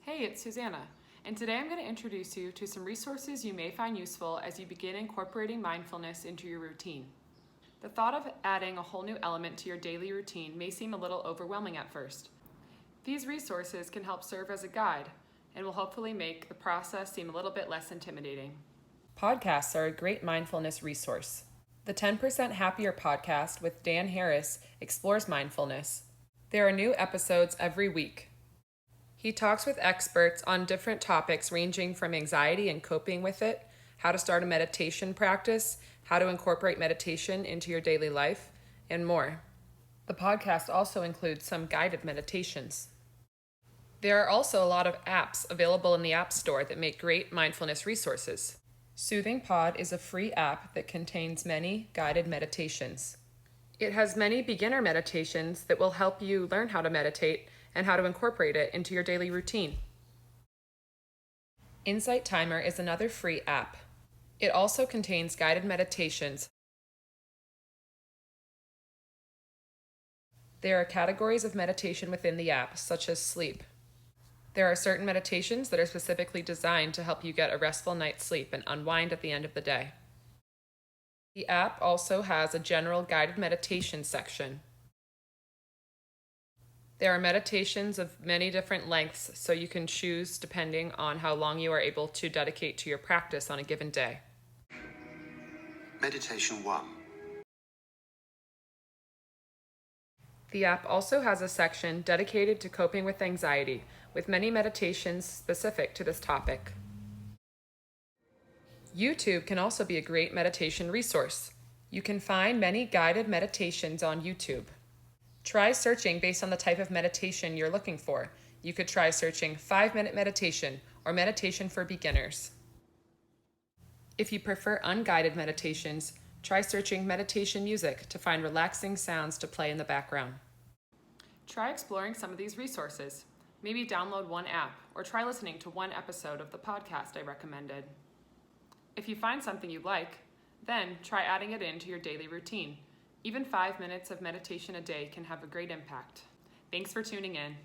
Hey, it's Susanna, and today I'm going to introduce you to some resources you may find useful as you begin incorporating mindfulness into your routine. The thought of adding a whole new element to your daily routine may seem a little overwhelming at first. These resources can help serve as a guide and will hopefully make the process seem a little bit less intimidating. Podcasts are a great mindfulness resource. The 10% Happier podcast with Dan Harris explores mindfulness. There are new episodes every week. He talks with experts on different topics ranging from anxiety and coping with it, how to start a meditation practice, how to incorporate meditation into your daily life, and more. The podcast also includes some guided meditations. There are also a lot of apps available in the App Store that make great mindfulness resources. Soothing Pod is a free app that contains many guided meditations. It has many beginner meditations that will help you learn how to meditate and how to incorporate it into your daily routine. Insight Timer is another free app. It also contains guided meditations. There are categories of meditation within the app, such as sleep. There are certain meditations that are specifically designed to help you get a restful night's sleep and unwind at the end of the day. The app also has a general guided meditation section. There are meditations of many different lengths, so you can choose depending on how long you are able to dedicate to your practice on a given day. Meditation 1. The app also has a section dedicated to coping with anxiety, with many meditations specific to this topic. YouTube can also be a great meditation resource. You can find many guided meditations on YouTube. Try searching based on the type of meditation you're looking for. You could try searching 5-minute meditation or meditation for beginners. If you prefer unguided meditations, try searching meditation music to find relaxing sounds to play in the background. Try exploring some of these resources. Maybe download one app or try listening to one episode of the podcast I recommended. If you find something you like, then try adding it into your daily routine. Even 5 minutes of meditation a day can have a great impact. Thanks for tuning in.